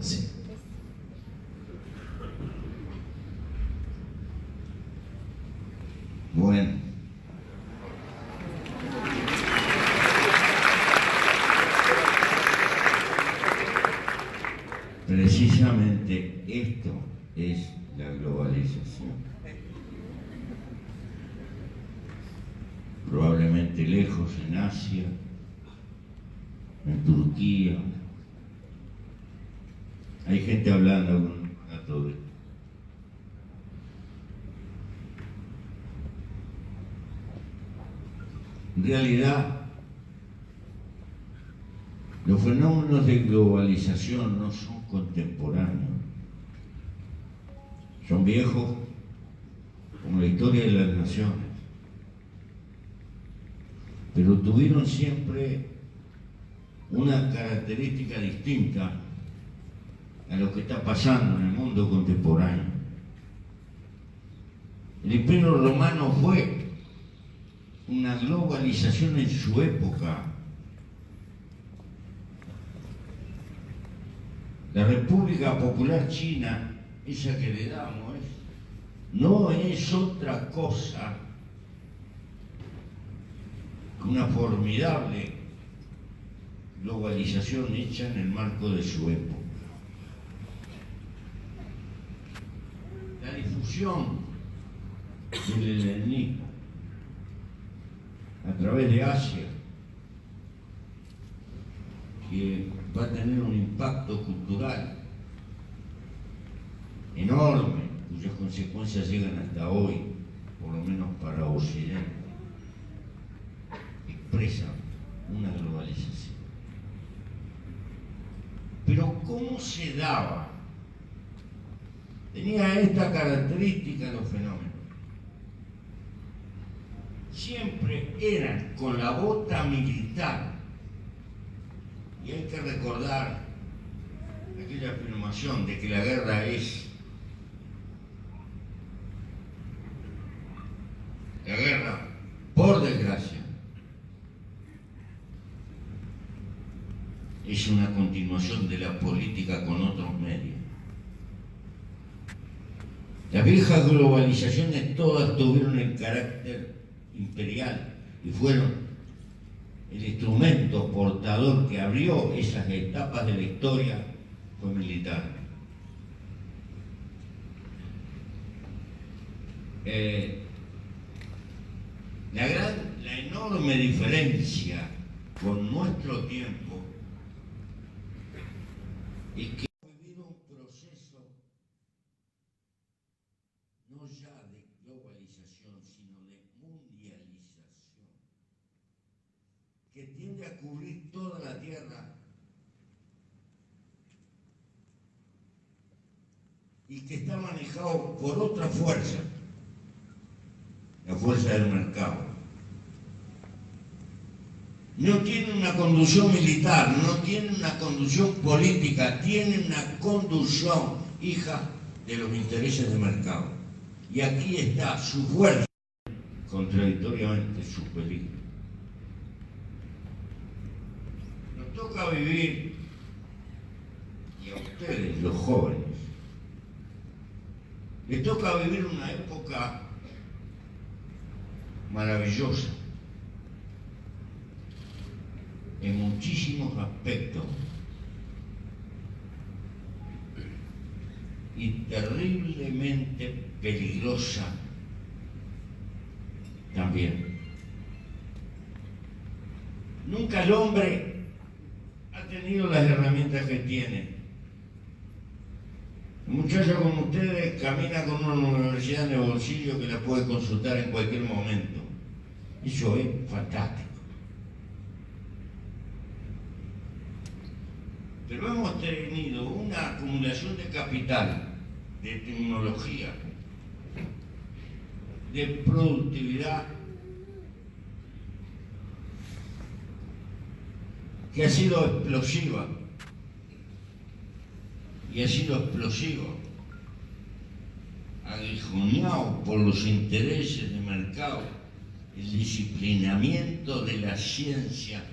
Sí. Bueno. Precisamente esto es la globalización. Probablemente lejos en Asia, en Turquía, hay gente hablando a todo esto. En realidad, los fenómenos de globalización no son contemporáneos, son viejos como la historia de las naciones, pero tuvieron siempre una característica distinta a lo que está pasando en el mundo contemporáneo. El Imperio Romano fue una globalización en su época. La República Popular China, esa que le damos, no es otra cosa que una formidable globalización hecha en el marco de su época. La difusión del helenismo a través de Asia, que va a tener un impacto cultural enorme, cuyas consecuencias llegan hasta hoy, por lo menos para Occidente, expresa una globalización. Pero ¿cómo se daba? Tenía esta característica los fenómenos. Siempre eran con la bota militar. Y hay que recordar aquella afirmación de que la guerra es la guerra, por desgracia, es una continuación de la política con otros medios. Las viejas globalizaciones todas tuvieron el carácter imperial y fueron el instrumento portador que abrió esas etapas de la historia fue militar. La enorme diferencia con nuestro tiempo es que hemos vivido un proceso no ya de globalización, sino de mundialización, que tiende a cubrir toda la Tierra y que está manejado por otra fuerza, la fuerza del mercado. No tiene una conducción militar, no tiene una conducción política, tiene una conducción hija de los intereses de mercado. Y aquí está su fuerza, contradictoriamente su peligro. Nos toca vivir, y a ustedes, los jóvenes, les toca vivir una época maravillosa en muchísimos aspectos y terriblemente peligrosa también. Nunca el hombre ha tenido las herramientas que tiene. Un muchacho como ustedes camina con una universidad en el bolsillo que la puede consultar en cualquier momento. Eso es fantástico. Pero hemos tenido una acumulación de capital, de tecnología, de productividad, que ha sido explosiva y ha sido explosivo, aguijoneado por los intereses de mercado, el disciplinamiento de la ciencia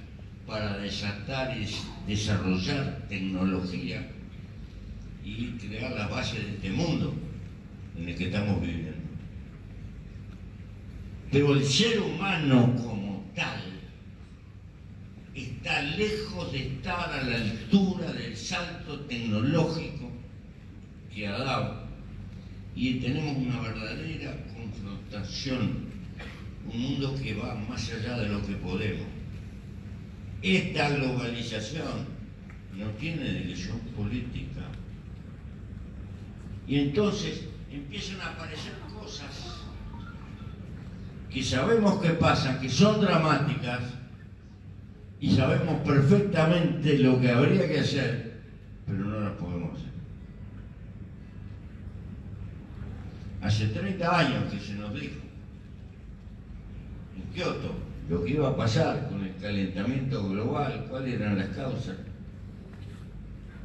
para desatar y desarrollar tecnología, y crear las bases de este mundo en el que estamos viviendo. Pero el ser humano como tal está lejos de estar a la altura del salto tecnológico que ha dado, y tenemos una verdadera confrontación, un mundo que va más allá de lo que podemos. Esta globalización no tiene dirección política, y entonces empiezan a aparecer cosas que sabemos que pasan, que son dramáticas, y sabemos perfectamente lo que habría que hacer, pero no las podemos hacer. Hace 30 años que se nos dijo en Kioto lo que iba a pasar con el calentamiento global, cuáles eran las causas.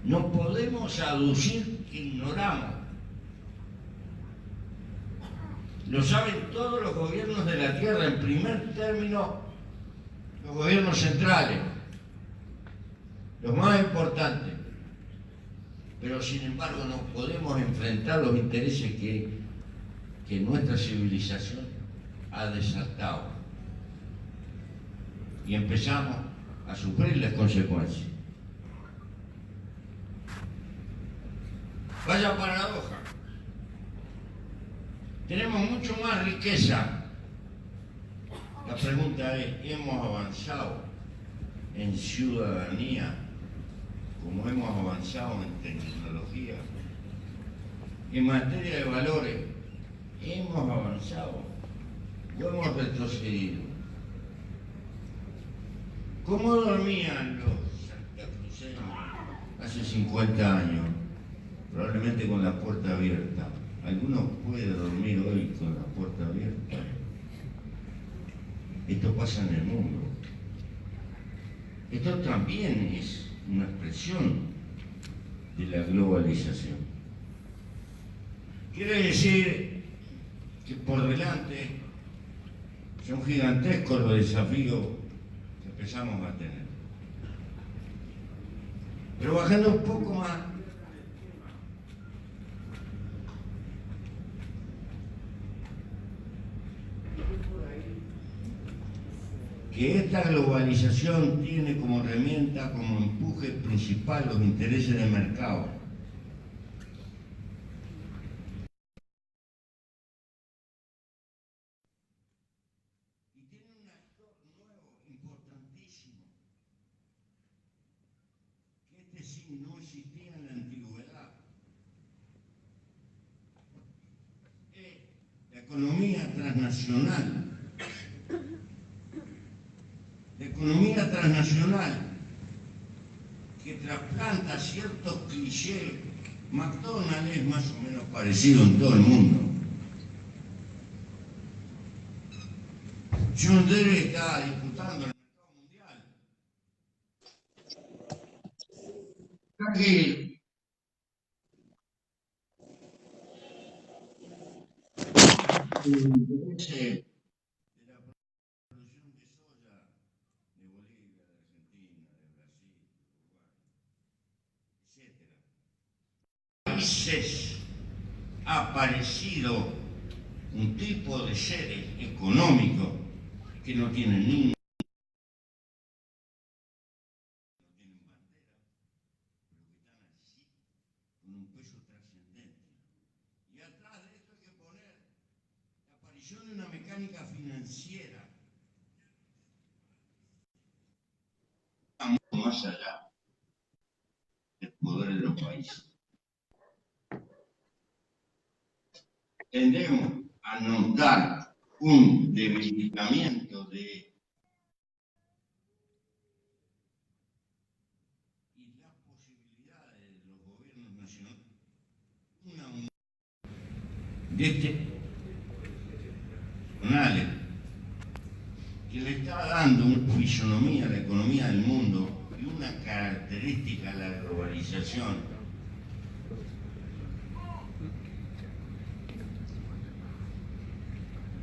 No podemos aducir que ignoramos. Lo saben todos los gobiernos de la Tierra, en primer término los gobiernos centrales, los más importantes. Pero sin embargo no podemos enfrentar los intereses que nuestra civilización ha desatado. Y empezamos a sufrir las consecuencias. Vaya paradoja. Tenemos mucho más riqueza. La pregunta es, ¿hemos avanzado en ciudadanía como hemos avanzado en tecnología? En materia de valores, ¿hemos avanzado o hemos retrocedido? ¿Cómo dormían los santacruceños hace 50 años? Probablemente con la puerta abierta. ¿Alguno puede dormir hoy con la puerta abierta? Esto pasa en el mundo. Esto también es una expresión de la globalización. Quiere decir que por delante son gigantescos los desafíos que empezamos a tener. Pero bajando un poco más, que esta globalización tiene como herramienta, como empuje principal, los intereses de mercado. Y tiene un actor nuevo, importantísimo, que este sí no existía en la antigüedad. Es la economía transnacional. La economía transnacional que trasplanta ciertos clichés. McDonald's es más o menos parecido en todo el mundo. John Deere está disputando el mercado mundial. Aquí el interés de la producción de soya de Bolivia, de Argentina, de Brasil, Uruguay, etc. Países ha aparecido un tipo de seres económicos que no tienen ni de una mecánica financiera mucho más allá del poder de los países. Tendemos a notar un debilitamiento de y las posibilidades de los gobiernos nacionales, una unión que le está dando una fisonomía a la economía del mundo y una característica a la globalización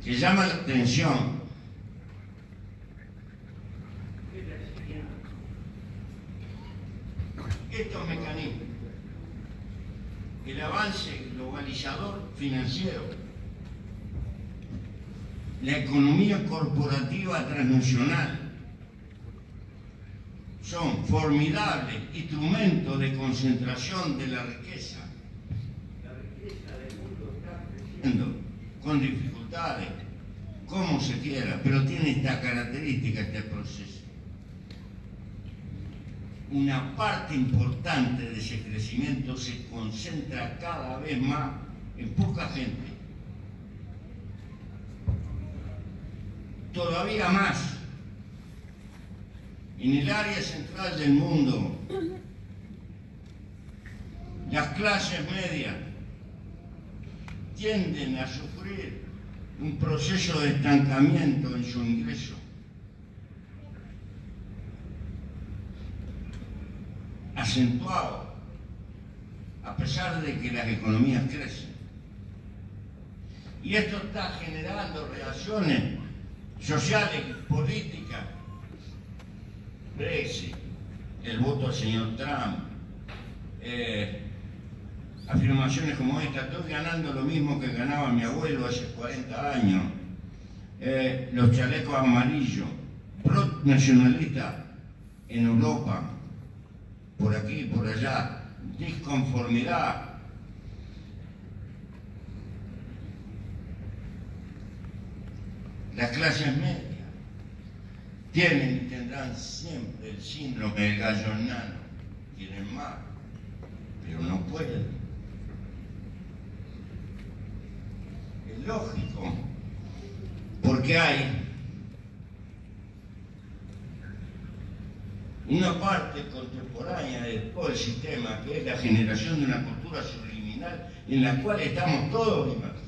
que llama la atención. Estos mecanismos el avance globalizador financiero, la economía corporativa transnacional, son formidables instrumentos de concentración de la riqueza. La riqueza del mundo está creciendo con dificultades, como se quiera, pero tiene esta característica, este proceso. Una parte importante de ese crecimiento se concentra cada vez más en poca gente. Todavía más en el área central del mundo, las clases medias tienden a sufrir un proceso de estancamiento en su ingreso, acentuado, a pesar de que las economías crecen. Y esto está generando reacciones sociales, políticas, Brexit, el voto al señor Trump, afirmaciones como esta: estoy ganando lo mismo que ganaba mi abuelo hace 40 años, los chalecos amarillos, pro-nacionalistas en Europa, por aquí y por allá, disconformidad. Las clases medias tienen y tendrán siempre el síndrome del gallo enano. Quieren más, pero no pueden. Es lógico, porque hay una parte contemporánea de todo el sistema, que es la generación de una cultura subliminal en la cual estamos todos inmersos.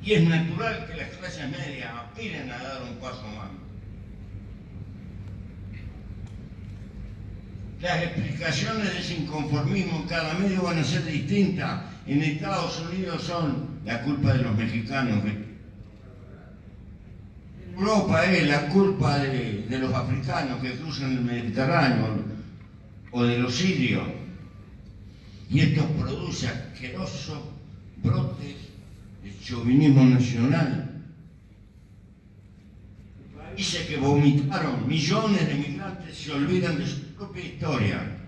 Y es natural que las clases medias aspiren a dar un paso más. Las explicaciones de ese inconformismo en cada medio van a ser distintas. En Estados Unidos son la culpa de los mexicanos. En Europa es la culpa de los africanos que cruzan el Mediterráneo o de los sirios. Y esto produce asquerosos brotes de chauvinismo nacional. Dice que vomitaron, millones de migrantes se olvidan de su propia historia.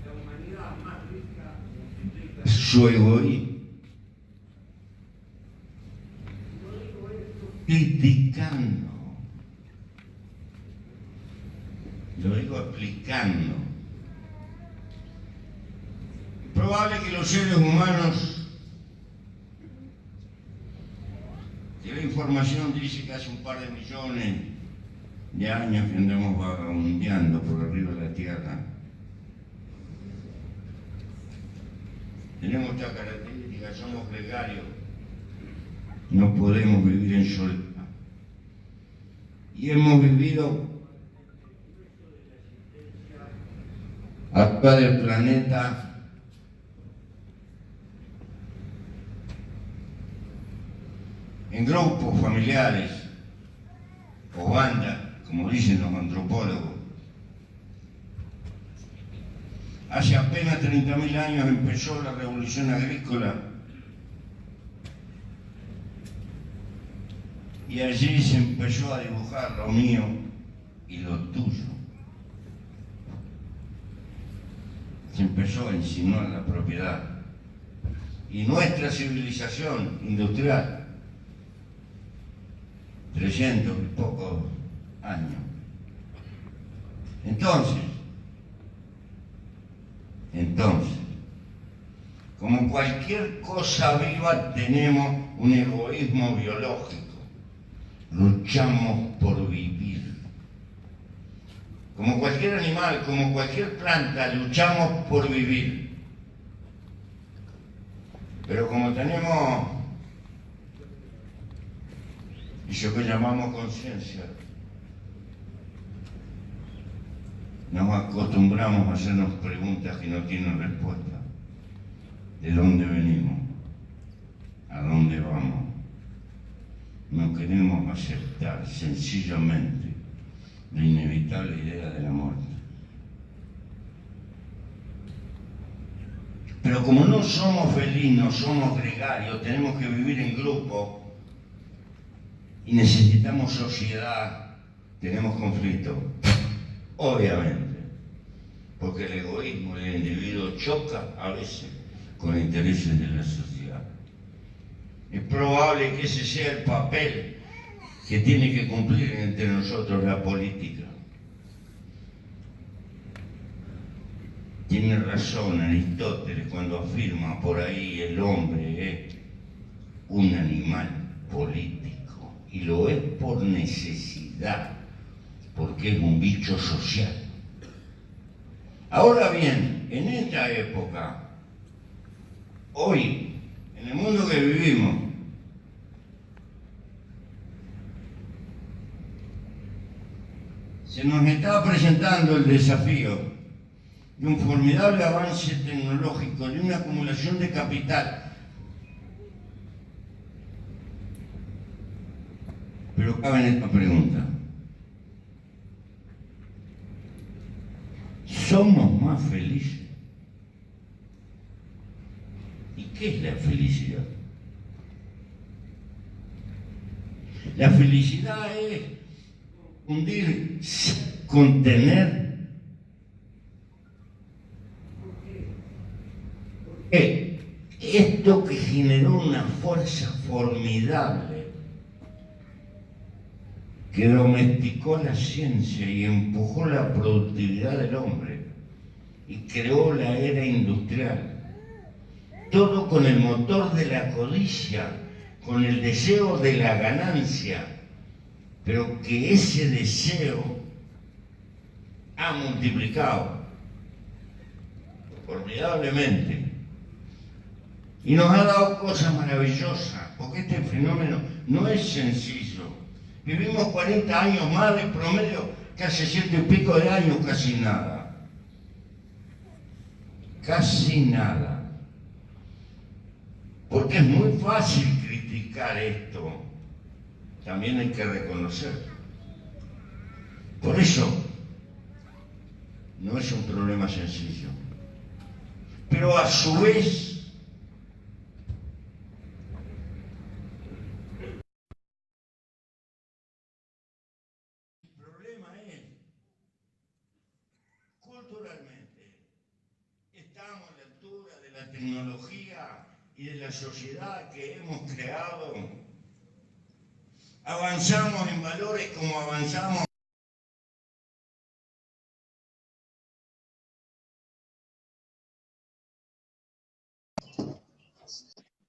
La humanidad más rica multiplica su egoísmo. Criticando. Lo digo explicando. Es probable que los seres humanos, que la información dice que hace un par de millones de años que andamos vagabundeando por arriba de la Tierra, tenemos esta característica: somos gregarios, no podemos vivir en soledad. Y hemos vivido acá del planeta en grupos familiares o bandas, como dicen los antropólogos. Hace apenas 30.000 años empezó la revolución agrícola y allí se empezó a dibujar lo mío y lo tuyo. Se empezó a insinuar la propiedad. Y nuestra civilización industrial, 300 y pocos años. Entonces, como cualquier cosa viva, tenemos un egoísmo biológico. Luchamos por vivir. Como cualquier animal, como cualquier planta, luchamos por vivir. Pero como tenemos eso que llamamos conciencia, nos acostumbramos a hacernos preguntas que no tienen respuesta. ¿De dónde venimos? ¿A dónde vamos? No queremos aceptar sencillamente la inevitable idea de la muerte. Pero como no somos felinos, somos gregarios, tenemos que vivir en grupo y necesitamos sociedad, tenemos conflicto, obviamente, porque el egoísmo del individuo choca a veces con intereses de la sociedad. Es probable que ese sea el papel que tiene que cumplir entre nosotros la política. Tiene razón Aristóteles cuando afirma por ahí el hombre es un animal político, y lo es por necesidad, porque es un bicho social. Ahora bien, en esta época, hoy, en el mundo que vivimos, se nos está presentando el desafío de un formidable avance tecnológico, de una acumulación de capital. Pero cabe en esta pregunta: ¿somos más felices? ¿Y qué es la felicidad? La felicidad es hundir, contener. Esto que generó una fuerza formidable, que domesticó la ciencia y empujó la productividad del hombre y creó la era industrial, todo con el motor de la codicia, con el deseo de la ganancia, pero que ese deseo ha multiplicado formidablemente y nos ha dado cosas maravillosas, porque este fenómeno no es sencillo. Vivimos 40 años más de promedio que hace 100 y pico de años, casi nada. Casi nada. Porque es muy fácil criticar esto. También hay que reconocerlo. Por eso, no es un problema sencillo. Pero a su vez, culturalmente, estamos a la altura de la tecnología y de la sociedad que hemos creado. Avanzamos en valores como avanzamos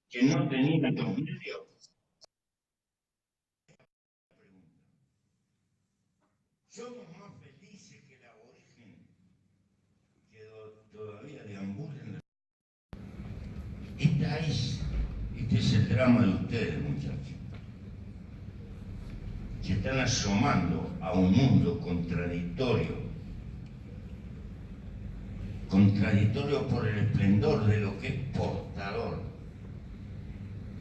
que no tenían los medios. Somos más felices que el aborigen que todavía deambulan. Este es el drama de ustedes, muchachos. Se están asomando a un mundo contradictorio por el esplendor de lo que es portador,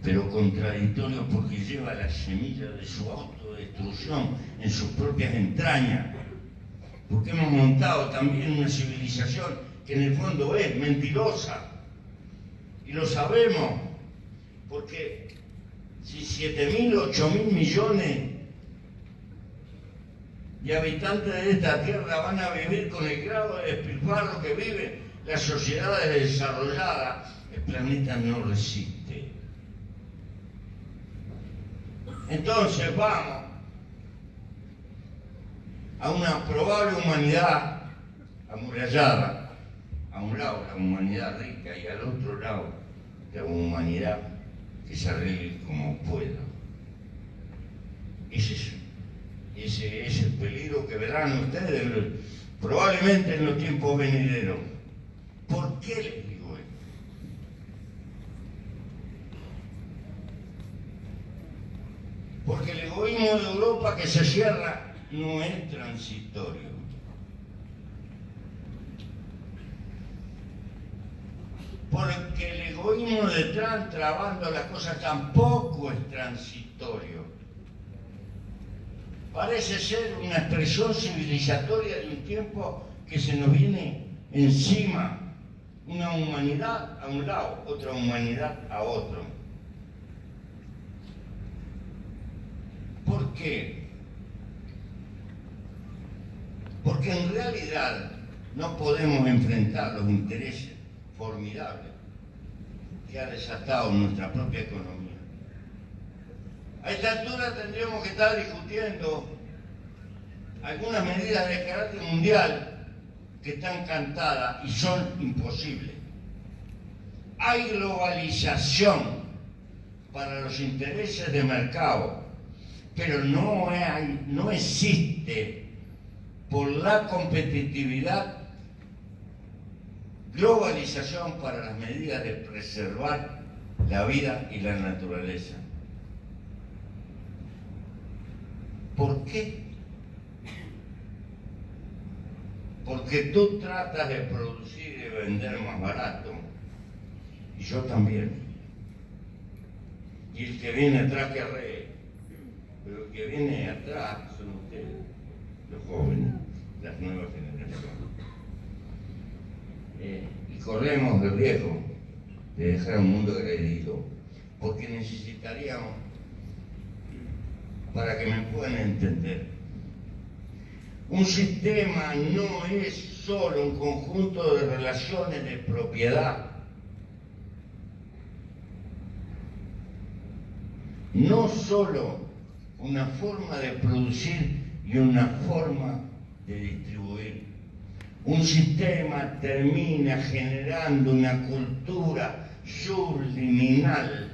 pero contradictorio porque lleva la semilla de su autodestrucción en sus propias entrañas, porque hemos montado también una civilización que en el fondo es mentirosa, y lo sabemos, porque si 7.000, 8.000 millones de habitantes de esta tierra van a vivir con el grado de despilfarro que viven las sociedades desarrolladas, el planeta no resiste. Entonces vamos a una probable humanidad amurallada, a un lado la humanidad rica y al otro lado la humanidad que se arregle como pueda. Ese es el peligro que verán ustedes probablemente en los tiempos venideros. ¿Por qué les digo esto? Porque el egoísmo de Europa que se cierra no es transitorio. Porque el egoísmo de Trump trabando las cosas tampoco es transitorio. parece ser una expresión civilizatoria de un tiempo que se nos viene encima, una humanidad a un lado, otra humanidad a otro. ¿Por qué? Porque en realidad no podemos enfrentar los intereses formidables que ha desatado nuestra propia economía. A esta altura tendríamos que estar discutiendo algunas medidas de carácter mundial que están cantadas y son imposibles. Hay globalización para los intereses de mercado, pero no existe por la competitividad globalización para las medidas de preservar la vida y la naturaleza. ¿Por qué? Porque tú tratas de producir y de vender más barato, y yo también. Y el que viene atrás que arre, pero el que viene atrás son ustedes, los jóvenes, las nuevas generaciones. Y corremos el riesgo de dejar un mundo agredido, porque necesitaríamos, para que me puedan entender, un sistema no es solo un conjunto de relaciones de propiedad, no solo una forma de producir y una forma de distribuir. Un sistema termina generando una cultura subliminal,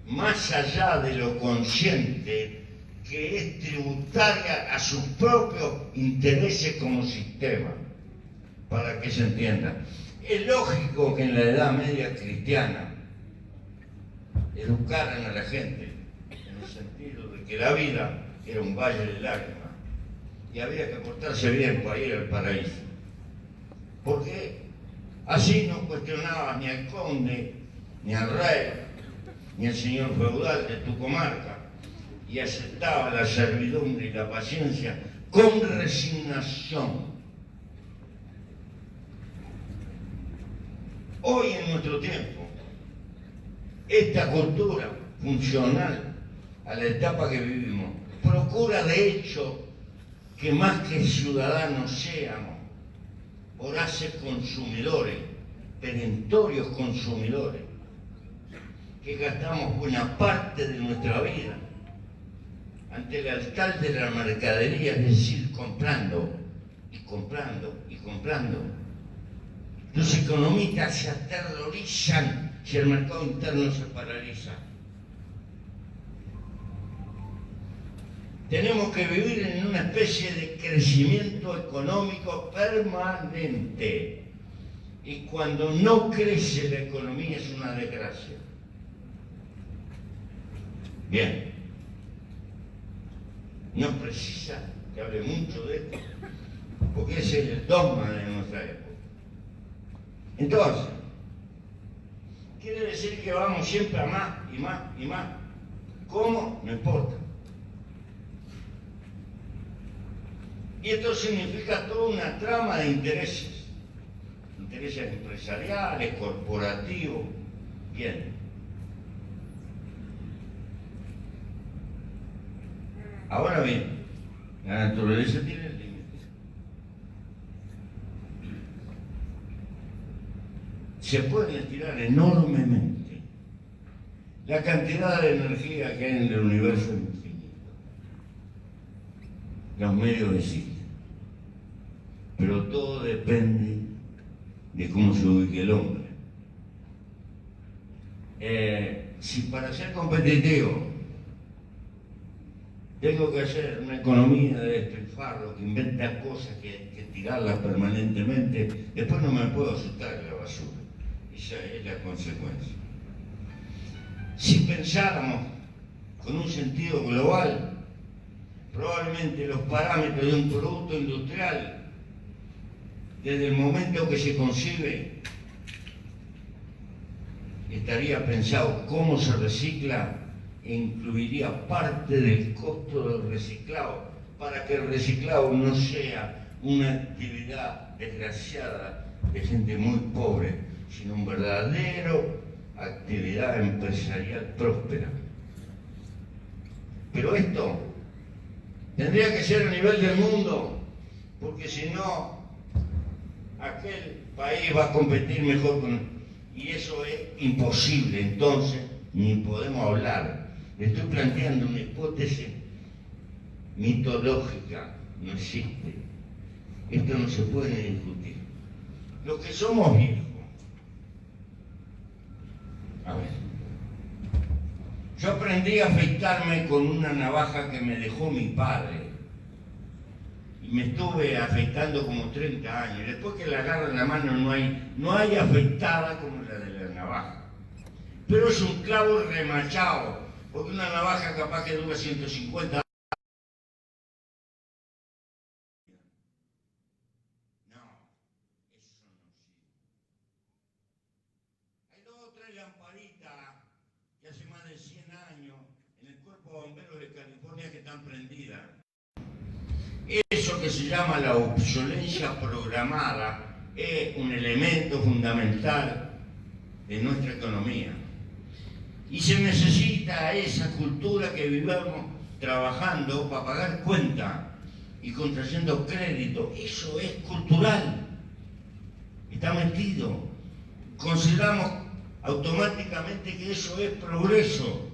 más allá de lo consciente, que es tributaria a sus propios intereses como sistema, para que se entienda. Es lógico que en la Edad Media cristiana educaran a la gente en el sentido de que la vida era un valle de lágrimas y había que portarse bien para ir al paraíso, porque así no cuestionabas ni al conde, ni al rey, ni al señor feudal de tu comarca, y aceptaba la servidumbre y la paciencia con resignación. Hoy en nuestro tiempo, esta cultura funcional a la etapa que vivimos procura de hecho que más que ciudadanos seamos voraces consumidores, perentorios consumidores, que gastamos buena parte de nuestra vida ante el altar de la mercadería, es decir, comprando y comprando y comprando. Los economistas se aterrorizan si el mercado interno se paraliza. Tenemos que vivir en una especie de crecimiento económico permanente. Y cuando no crece la economía es una desgracia. Bien. No precisa que hable mucho de esto, porque ese es el dogma de nuestra época. Entonces, quiere decir que vamos siempre a más y más y más. ¿Cómo? No importa. Y esto significa toda una trama de intereses empresariales, corporativos. Bien. Ahora bien, la naturaleza tiene límites. Se puede estirar enormemente la cantidad de energía que hay en el universo infinito. Los medios existen, pero todo depende de cómo se ubique el hombre. Si para ser competitivo tengo que hacer una economía de despilfarro que inventa cosas que tirarlas permanentemente, después no me puedo asustar de la basura. Esa es la consecuencia. Si pensáramos con un sentido global, probablemente los parámetros de un producto industrial, desde el momento que se concibe, estaría pensado cómo se recicla incluiría parte del costo del reciclado, para que el reciclado no sea una actividad desgraciada de gente muy pobre, sino un verdadero actividad empresarial próspera. Pero esto tendría que ser a nivel del mundo, porque si no, aquel país va a competir mejor y eso es imposible, entonces ni podemos hablar. Le estoy planteando una hipótesis mitológica, no existe. Esto no se puede discutir. Los que somos viejos, a ver, yo aprendí a afeitarme con una navaja que me dejó mi padre. Y me estuve afeitando como 30 años. Después que la agarro en la mano no hay afeitada como la de la navaja. Pero es un clavo remachado, porque una navaja capaz que dura 150 años. No, eso no sirve. Hay 2 o 3 lamparitas que hace más de 100 años en el Cuerpo de Bomberos de California que están prendidas. Eso que se llama la obsolencia programada es un elemento fundamental de nuestra economía. Y se necesita esa cultura que vivamos trabajando para pagar cuentas y contrayendo crédito. Eso es cultural. Está metido. Consideramos automáticamente que eso es progreso.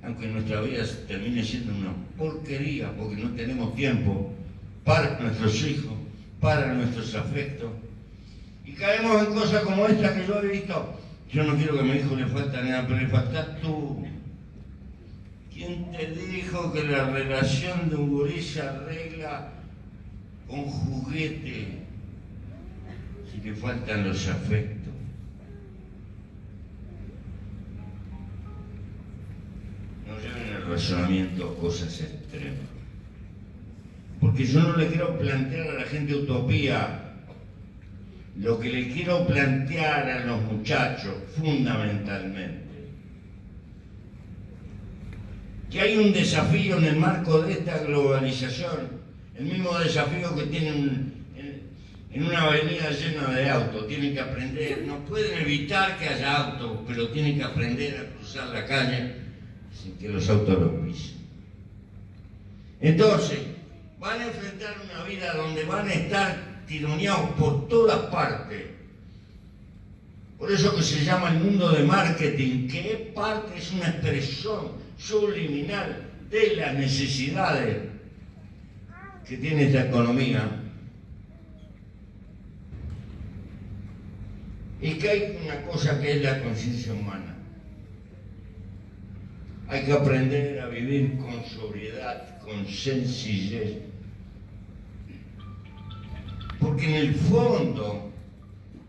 Aunque nuestra vida termine siendo una porquería porque no tenemos tiempo para nuestros hijos, para nuestros afectos. Y caemos en cosas como esta que yo he visto. Yo no quiero que a mi hijo le falte nada, pero le faltas tú. ¿Quién te dijo que la relación de un gurí se arregla con juguete si le faltan los afectos? No lleven el razonamiento a cosas extremas. Porque yo no le quiero plantear a la gente utopía. Lo que le quiero plantear a los muchachos, fundamentalmente, que hay un desafío en el marco de esta globalización, el mismo desafío que tienen en una avenida llena de autos. Tienen que aprender, no pueden evitar que haya autos, pero tienen que aprender a cruzar la calle sin que los autos los pisen. Entonces, van a enfrentar una vida donde van a estar tironeados por todas partes. Por eso que se llama el mundo de marketing, que es parte, es una expresión subliminal de las necesidades que tiene esta economía. Y que hay una cosa que es la conciencia humana. Hay que aprender a vivir con sobriedad, con sencillez. Porque en el fondo,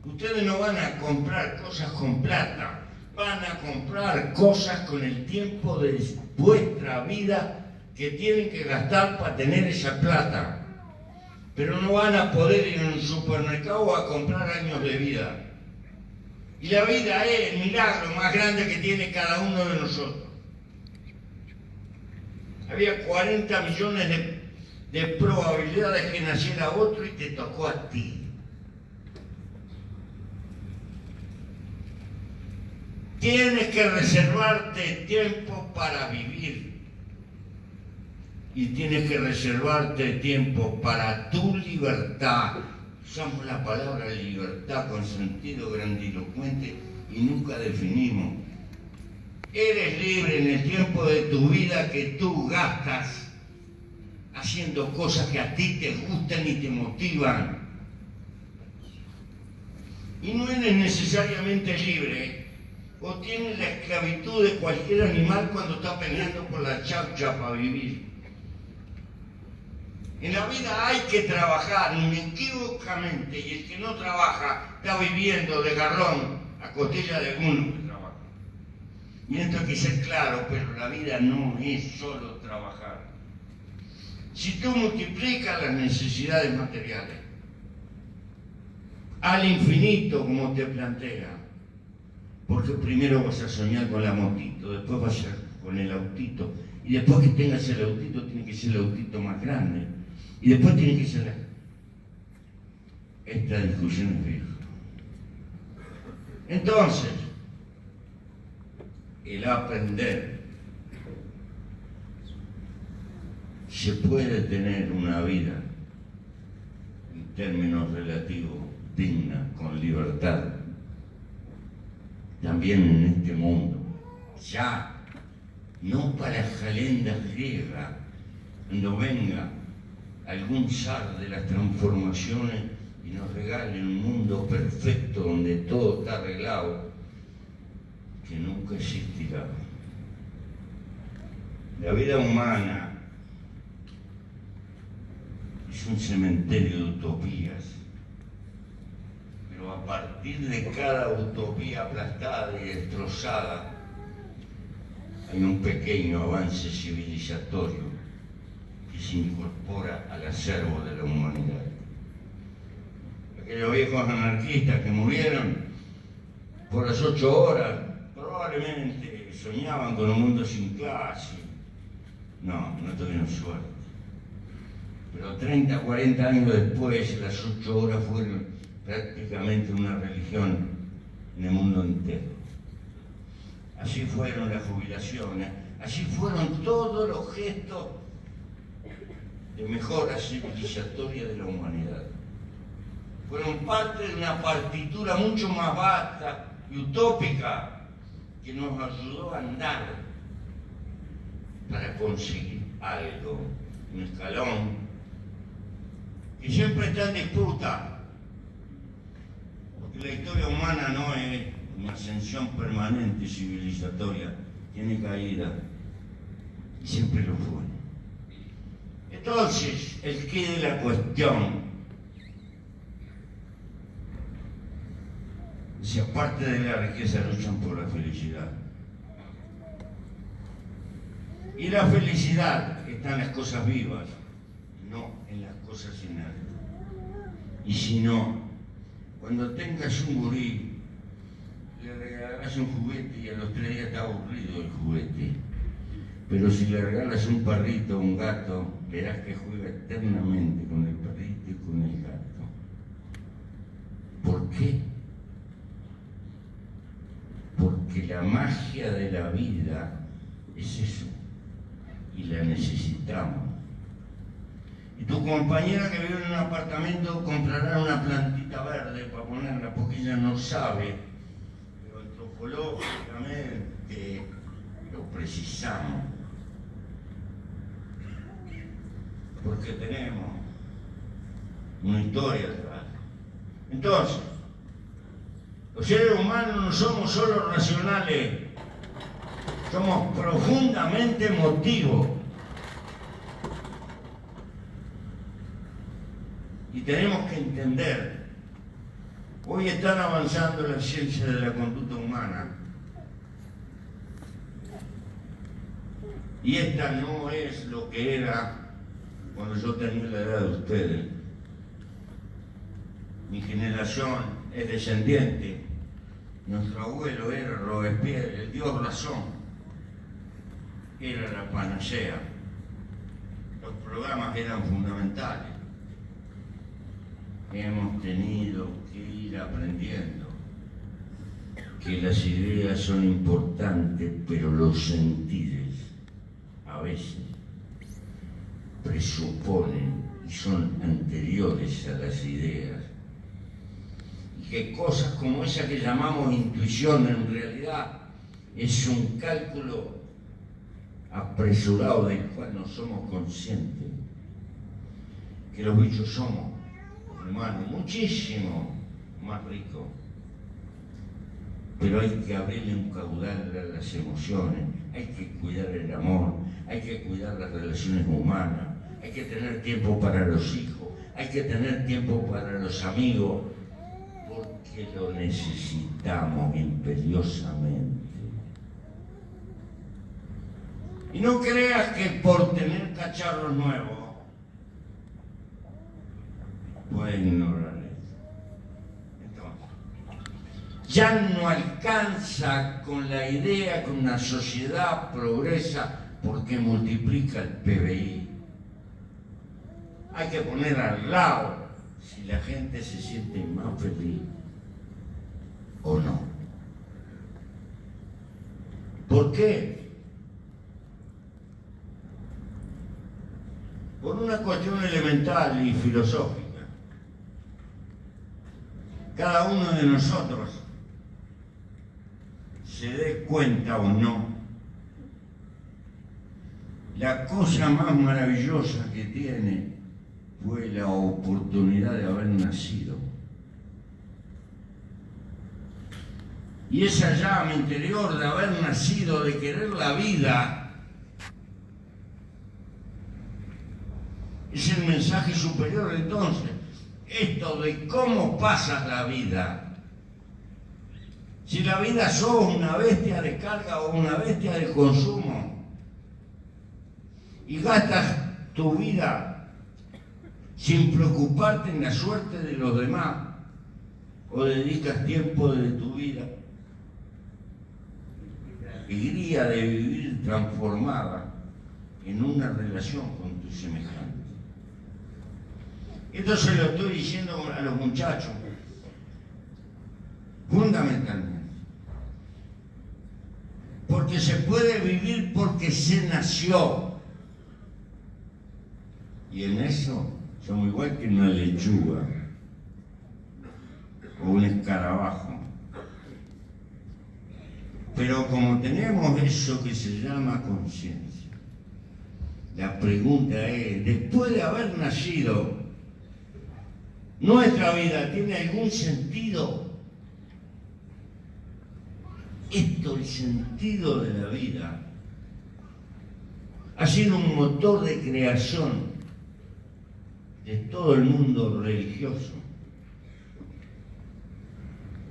ustedes no van a comprar cosas con plata, van a comprar cosas con el tiempo de vuestra vida que tienen que gastar para tener esa plata. Pero no van a poder ir a un supermercado a comprar años de vida. Y la vida es el milagro más grande que tiene cada uno de nosotros. Había 40 millones de probabilidades que naciera otro y te tocó a ti. Tienes que reservarte tiempo para vivir. Y tienes que reservarte tiempo para tu libertad. Usamos la palabra libertad con sentido grandilocuente y nunca definimos. Eres libre en el tiempo de tu vida que tú gastas haciendo cosas que a ti te gustan y te motivan. Y no eres necesariamente libre, o tienes la esclavitud de cualquier animal cuando está peleando por la chaucha para vivir. En la vida hay que trabajar inequívocamente, y el que no trabaja está viviendo de garrón a costilla de alguno que trabaja. Y esto hay que ser claro, pero la vida no es solo trabajar. Si tú multiplicas las necesidades materiales al infinito, como te plantea, porque primero vas a soñar con la motito, después vas a con el autito. Y después que tengas el autito, tiene que ser el autito más grande. Y después tiene que ser esta discusión es vieja. Entonces, el aprender, se puede tener una vida en términos relativos digna, con libertad, también en este mundo, ya, no para calendas griegas, cuando venga algún zar de las transformaciones y nos regale un mundo perfecto donde todo está arreglado, que nunca existirá. La vida humana es un cementerio de utopías, pero a partir de cada utopía aplastada y destrozada, hay un pequeño avance civilizatorio que se incorpora al acervo de la humanidad. Aquellos viejos anarquistas que murieron por las 8 horas, probablemente soñaban con un mundo sin clase. No tuvieron suerte. Pero 30, 40 años después, las 8 horas fueron prácticamente una religión en el mundo entero. Así fueron las jubilaciones, así fueron todos los gestos de mejora civilizatoria de la humanidad. Fueron parte de una partitura mucho más vasta y utópica que nos ayudó a andar para conseguir algo, un escalón que siempre está en disputa, porque la historia humana no es una ascensión permanente civilizatoria, tiene caída, y siempre lo fue. Entonces, el qué de la cuestión, si aparte de la riqueza luchan por la felicidad. Y la felicidad está en las cosas vivas, no en las cosas inertes. Y si no, cuando tengas un gurí, le regalas un juguete y a los 3 días está aburrido el juguete. Pero si le regalas un perrito o un gato, verás que juega eternamente con el perrito y con el gato. ¿Por qué? Porque la magia de la vida es eso, y la necesitamos. Y tu compañera que vive en un apartamento comprará una plantita verde para ponerla porque ella no sabe, pero antropológicamente lo precisamos. Porque tenemos una historia atrás. Entonces, los seres humanos no somos solo racionales, somos profundamente emotivos. Y tenemos que entender, hoy están avanzando las ciencias de la conducta humana, y esta no es lo que era cuando yo tenía la edad de ustedes. Mi generación es descendiente. Nuestro abuelo era Robespierre, el Dios razón. Era la panacea. Los programas eran fundamentales. Hemos tenido que ir aprendiendo que las ideas son importantes, pero los sentidos a veces presuponen y son anteriores a las ideas. Y que cosas como esa que llamamos intuición en realidad es un cálculo apresurado del cual no somos conscientes. Que los bichos somos, humanos, muchísimo más ricos. Pero hay que abrirle un caudal a las emociones, hay que cuidar el amor, hay que cuidar las relaciones humanas, hay que tener tiempo para los hijos, hay que tener tiempo para los amigos, porque lo necesitamos imperiosamente. Y no creas que por tener cacharros nuevos puedes ignorar esto. Entonces, ya no alcanza con la idea que una sociedad progresa porque multiplica el PBI. Hay que poner al lado si la gente se siente más feliz o no. ¿Por qué? Por una cuestión elemental y filosófica. Cada uno de nosotros se dé cuenta o no, la cosa más maravillosa que tiene fue la oportunidad de haber nacido. Y esa llama interior de haber nacido, de querer la vida, es el mensaje superior. Entonces, esto de cómo pasas la vida. Si la vida sos una bestia de carga o una bestia de consumo y gastas tu vida sin preocuparte en la suerte de los demás, o dedicas tiempo de tu vida, alegría de vivir transformada en una relación con tu semejante. Esto se lo estoy diciendo a los muchachos, fundamentalmente. Porque se puede vivir porque se nació. Y en eso somos igual que una lechuga o un escarabajo. Pero como tenemos eso que se llama conciencia, la pregunta es, después de haber nacido, ¿nuestra vida tiene algún sentido? Esto, el sentido de la vida, ha sido un motor de creación de todo el mundo religioso.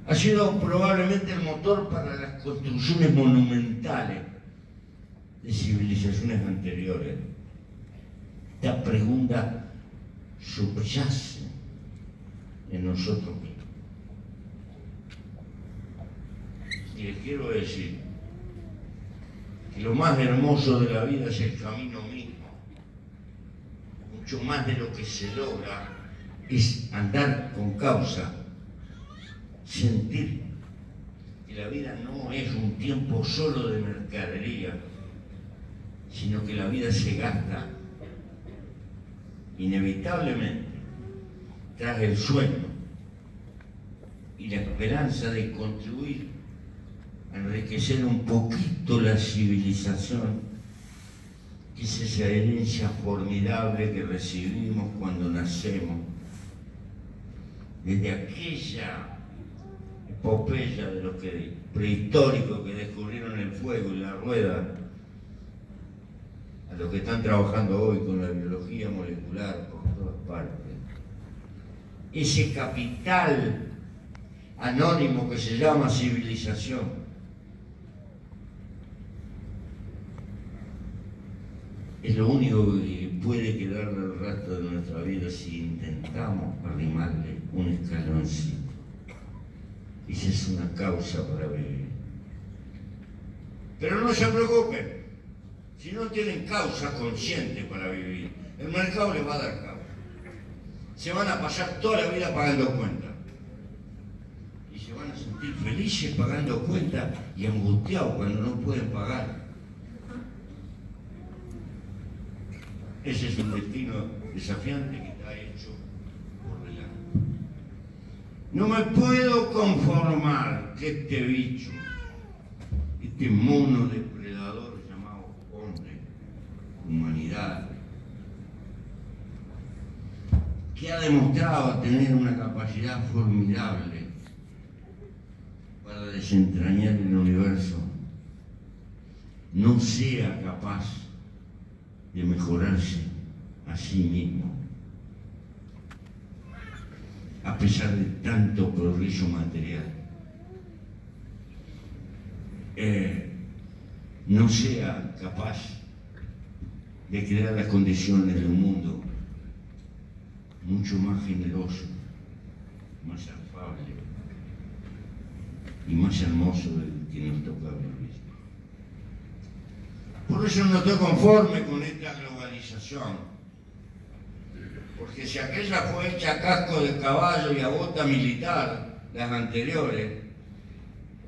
Ha sido probablemente el motor para las construcciones monumentales de civilizaciones anteriores. Esta pregunta subyace en nosotros mismos. Y les quiero decir que lo más hermoso de la vida es el camino mismo. Mucho más de lo que se logra es andar con causa, sentir que la vida no es un tiempo solo de mercadería, sino que la vida se gasta inevitablemente tras el sueño y la esperanza de contribuir a enriquecer un poquito la civilización, que es esa herencia formidable que recibimos cuando nacemos, desde aquella epopeya de los prehistóricos que descubrieron el fuego y la rueda, a los que están trabajando hoy con la biología molecular por todas partes. Ese capital anónimo que se llama civilización es lo único que puede quedar del resto de nuestra vida si intentamos arrimarle un escaloncito. Esa es una causa para vivir. Pero no se preocupen, si no tienen causa consciente para vivir, el mercado les va a dar causa. Se van a pasar toda la vida pagando cuentas. Y se van a sentir felices pagando cuentas y angustiados cuando no pueden pagar. Ese es un destino desafiante que está hecho por delante. No me puedo conformar que este bicho, este mono depredador llamado hombre, humanidad, que ha demostrado tener una capacidad formidable para desentrañar el universo, no sea capaz de mejorarse a sí mismo, a pesar de tanto progreso material. No sea capaz de crear las condiciones de un mundo mucho más generoso, más afable, y más hermoso del que nos toca vivir. Por eso no estoy conforme con esta globalización, porque si aquella fue hecha a casco de caballo y a bota militar, las anteriores,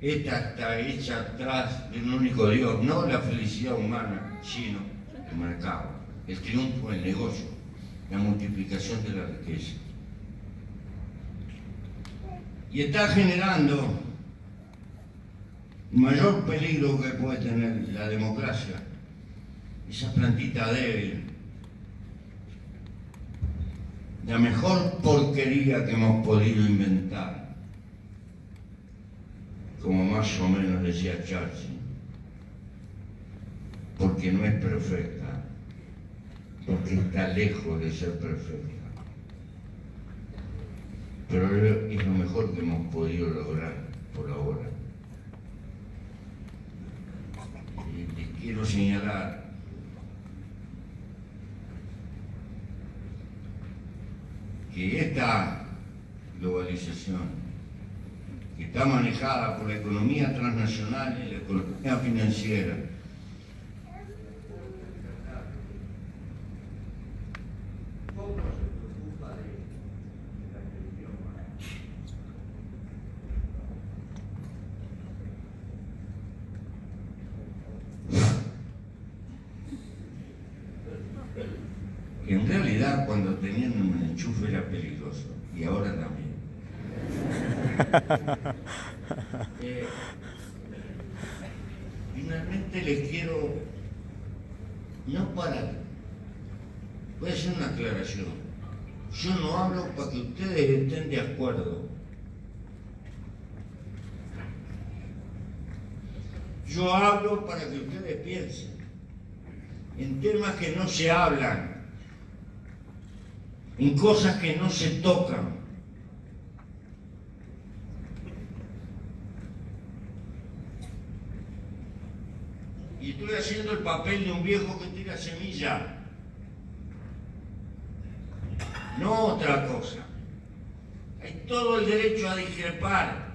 esta está hecha atrás de un único Dios, no la felicidad humana, sino el mercado, el triunfo del negocio, la multiplicación de la riqueza. Y está generando el mayor peligro que puede tener la democracia, esa plantita débil, la mejor porquería que hemos podido inventar, como más o menos decía Churchill, porque no es perfecta, porque está lejos de ser perfecta. Pero es lo mejor que hemos podido lograr por ahora. Y les quiero señalar que esta globalización, que está manejada por la economía transnacional y la economía financiera, poco se preocupa de la gestión humana. En realidad, cuando tenían un enchufe era peligroso, y ahora también. Finalmente les quiero, voy a hacer una aclaración. Yo no hablo para que ustedes estén de acuerdo. Yo hablo para que ustedes piensen en temas que no se hablan, en cosas que no se tocan. Y estoy haciendo el papel de un viejo que tira semilla, no otra cosa. Hay todo el derecho a discrepar.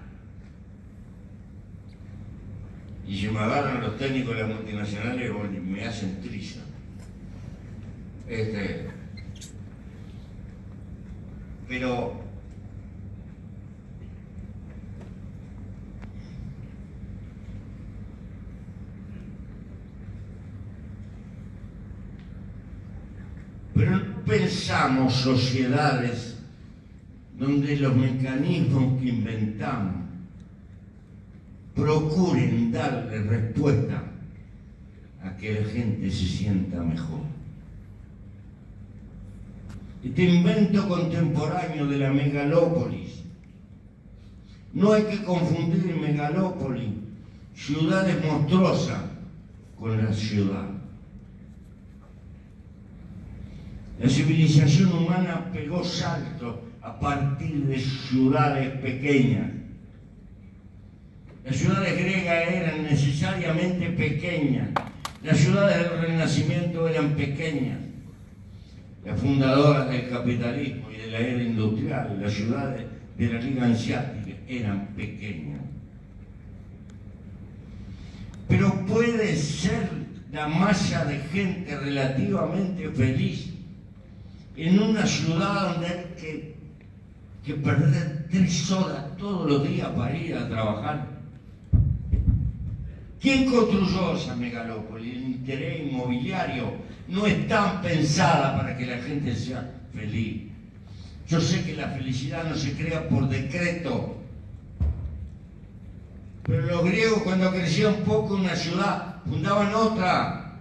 Y si me agarran los técnicos de las multinacionales, me hacen triza. Pero no pensamos sociedades donde los mecanismos que inventamos procuren darle respuesta a que la gente se sienta mejor. Este invento contemporáneo de la megalópolis, no hay que confundir megalópolis, ciudades monstruosas, con la ciudad. La civilización humana pegó saltos a partir de ciudades pequeñas. Las ciudades griegas eran necesariamente pequeñas, las ciudades del Renacimiento eran pequeñas, las fundadoras del capitalismo y de la era industrial, las ciudades de la Liga Hanseática eran pequeñas. Pero puede ser la masa de gente relativamente feliz en una ciudad donde hay que perder 3 horas todos los días para ir a trabajar. ¿Quién construyó esa megalópolis? El interés inmobiliario no es tan pensada para que la gente sea feliz. Yo sé que la felicidad no se crea por decreto, pero los griegos cuando crecían un poco una ciudad fundaban otra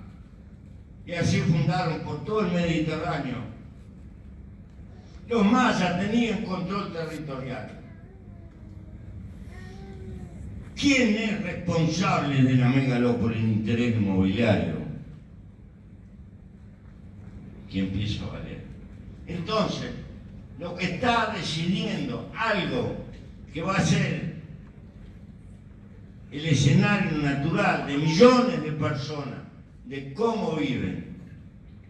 y así fundaron por todo el Mediterráneo. Los mayas tenían control territorial. ¿Quién es responsable de la megalópolis en interés inmobiliario? ¿Quién empieza a valer? Entonces, lo que está decidiendo algo que va a ser el escenario natural de millones de personas, de cómo viven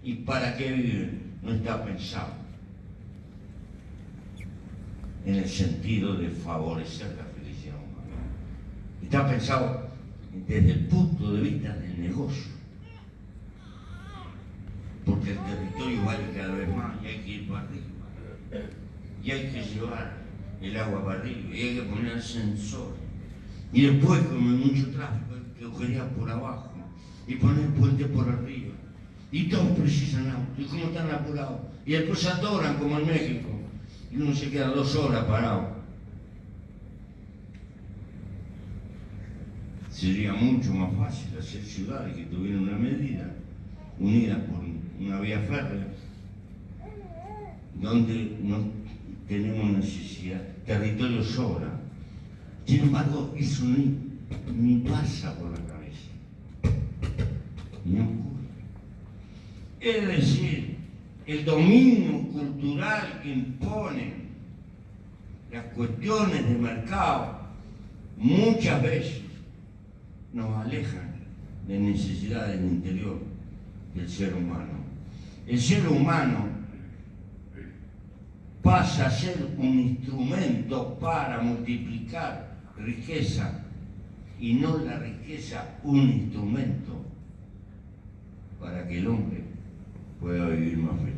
y para qué viven, no está pensado en el sentido de favorecer la felicidad humana. está pensado desde el punto de vista del negocio. Porque el territorio vale cada vez más y hay que ir para arriba. Y hay que llevar el agua para arriba y hay que poner ascensores. Y después, como hay mucho tráfico, hay que agujerear por abajo y poner puentes por arriba. Y todos precisan auto. ¿Y cómo están apurados? Y después se atoran como en México. Y uno se queda 2 horas parado. Sería mucho más fácil hacer ciudades que tuvieran una medida unida por una vía férrea, donde no tenemos necesidad, territorio sobra. Sin embargo, eso ni pasa por la cabeza, ni ocurre. Es decir, el dominio cultural que imponen las cuestiones de mercado muchas veces nos alejan de necesidades del interior del ser humano. El ser humano pasa a ser un instrumento para multiplicar riqueza y no la riqueza un instrumento para que el hombre pueda vivir más feliz.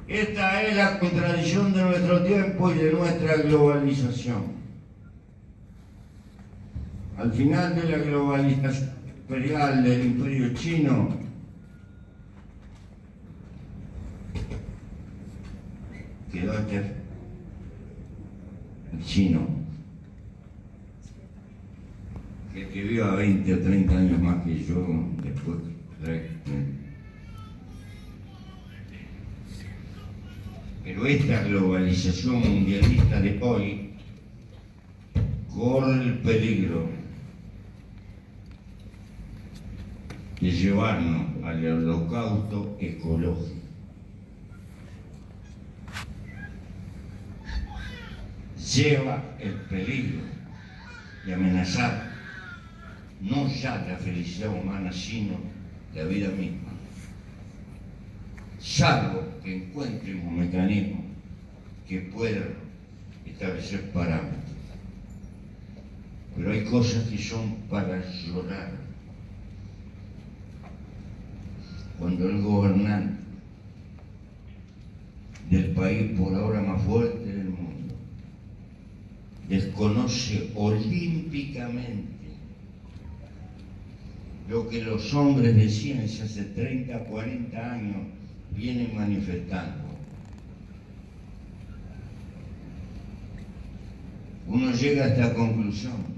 Esta es la contradicción de nuestro tiempo y de nuestra globalización. Al final de la globalización imperial del imperio chino, quedó el chino, el que viva 20 o 30 años más que yo, después pero esta globalización mundialista de hoy corre el peligro de llevarnos al holocausto ecológico. Lleva el peligro de amenazar no ya la felicidad humana, sino la vida misma. Salvo que encuentremos mecanismos que puedan establecer parámetros. Pero hay cosas que son para llorar. Cuando el gobernante del país por ahora más fuerte del mundo desconoce olímpicamente lo que los hombres de ciencia hace 30, 40 años vienen manifestando. Uno llega a esta conclusión.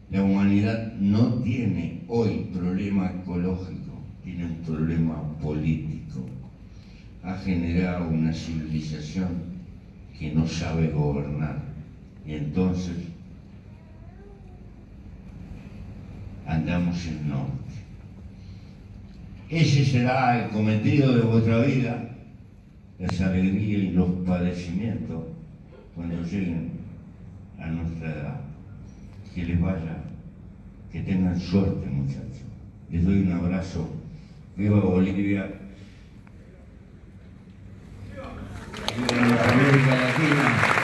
La humanidad no tiene hoy problema ecológico, tiene un problema político. Ha generado una civilización que no sabe gobernar. Y entonces andamos en norte. Ese será el cometido de vuestra vida, las alegrías y los padecimientos cuando lleguen a nuestra edad. Que les vaya, que tengan suerte, muchachos. Les doy un abrazo. Viva Bolivia. Viva América Latina.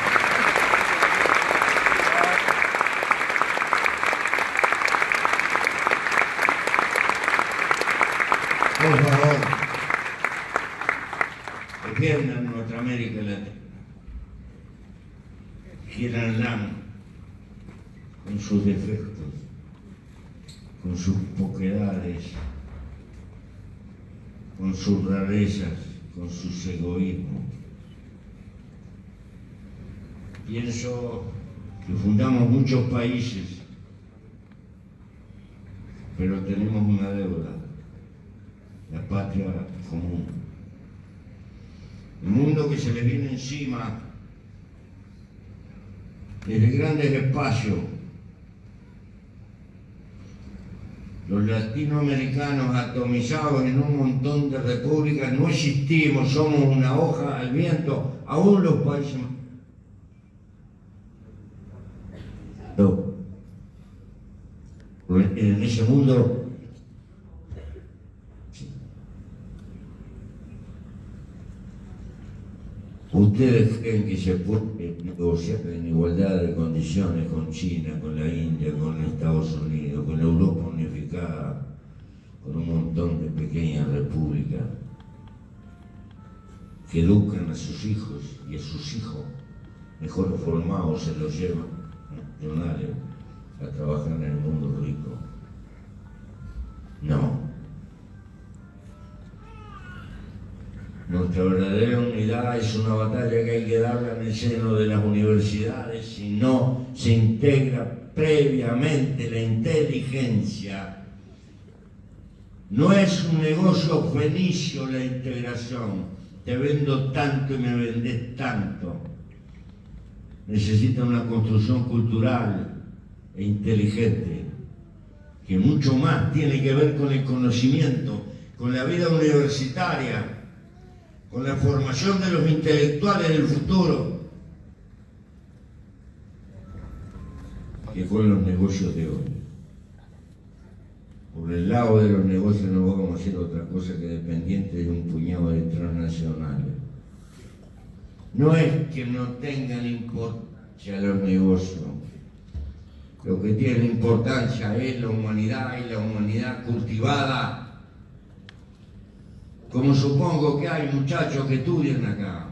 Por favor, defiendan nuestra América Latina. Quiéranla con sus defectos, con sus poquedades, con sus rarezas, con sus egoísmos. Pienso que fundamos muchos países, pero tenemos una deuda, la patria común. El mundo que se les viene encima desde grandes espacios. Los latinoamericanos atomizados en un montón de repúblicas no existimos, somos una hoja al viento, aún los países. No. En ese mundo ¿Ustedes creen que se puede negociar en igualdad de condiciones con China, con la India, con Estados Unidos, con la Europa unificada, con un montón de pequeñas repúblicas que educan a sus hijos y a sus hijos mejor formados se los llevan nacionales a trabajar en el mundo rico? No. Nuestra verdadera unidad es una batalla que hay que darla en el seno de las universidades, si no se integra previamente la inteligencia. No es un negocio fenicio la integración. Te vendo tanto y me vendés tanto. Necesita una construcción cultural e inteligente, que mucho más tiene que ver con el conocimiento, con la vida universitaria, con la formación de los intelectuales del futuro, que con los negocios de hoy. Por el lado de los negocios no vamos a hacer otra cosa que dependientes de un puñado de transnacionales. No es que no tengan importancia los negocios. Lo que tiene importancia es la humanidad, y la humanidad cultivada. Como supongo que hay muchachos que estudian acá.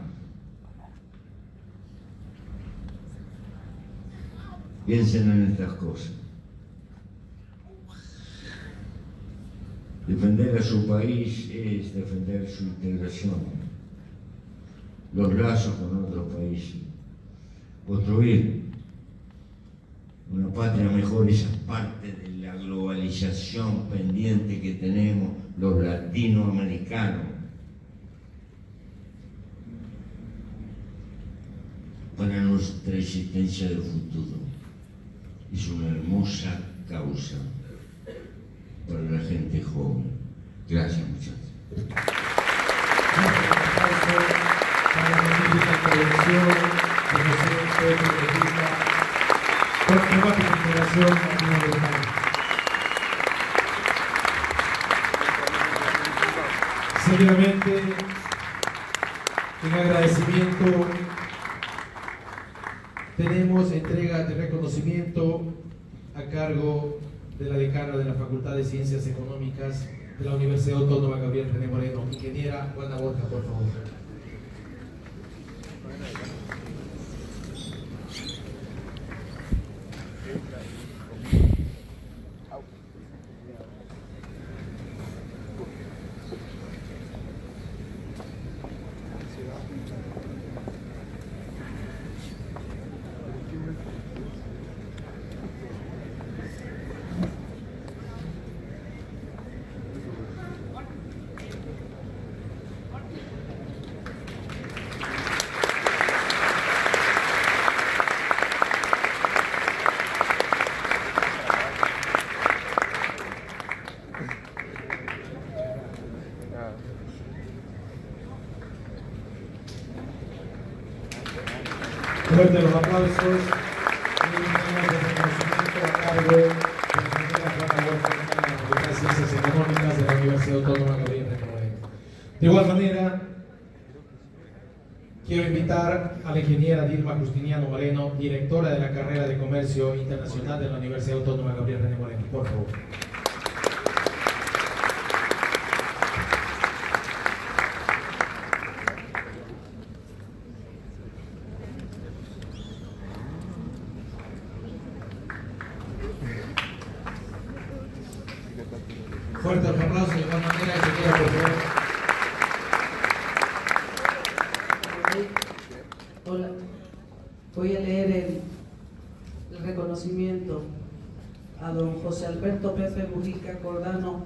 Piensen en estas cosas. Defender a su país es defender su integración, los lazos con otros países, construir una patria mejor. Esa parte de la globalización pendiente que tenemos los latinoamericanos para nuestra existencia del futuro. Es una hermosa causa para la gente joven. Gracias, muchachos. Seguidamente, en agradecimiento, tenemos entrega de reconocimiento a cargo de la decana de la Facultad de Ciencias Económicas de la Universidad Autónoma Gabriel René Moreno, ingeniera Juana Borja, por favor. Fuerte los aplausos y un reconocimiento a cargo de la ingeniera Juana Borja de la Facultad de Ciencias Económicas de la Universidad Autónoma Gabriel René Moreno. De igual manera, quiero invitar a la ingeniera Dilma Justiniano Moreno, directora de la carrera de Comercio Internacional de la Universidad Autónoma Gabriel René Moreno, por favor. Fuerte el aplauso de igual manera que quiera, por favor. Hola, voy a leer el reconocimiento a don José Alberto Pepe Mujica Cordano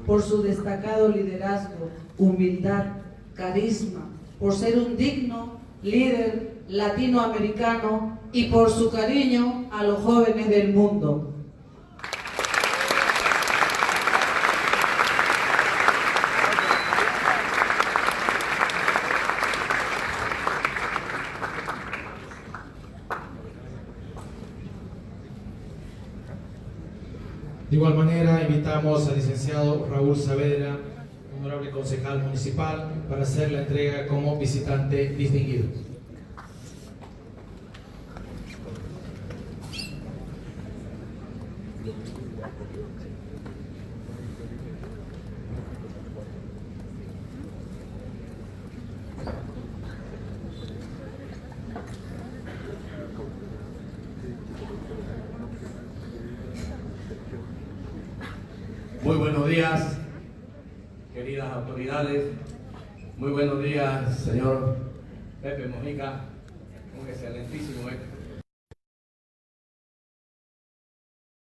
por su destacado liderazgo, humildad, carisma, por ser un digno líder latinoamericano y por su cariño a los jóvenes del mundo. De igual manera, invitamos al licenciado Raúl Saavedra, honorable consejero. concejal municipal para hacer la entrega como visitante distinguido. Muy buenos días, queridas autoridades. Muy buenos días, señor Pepe Mojica, un excelentísimo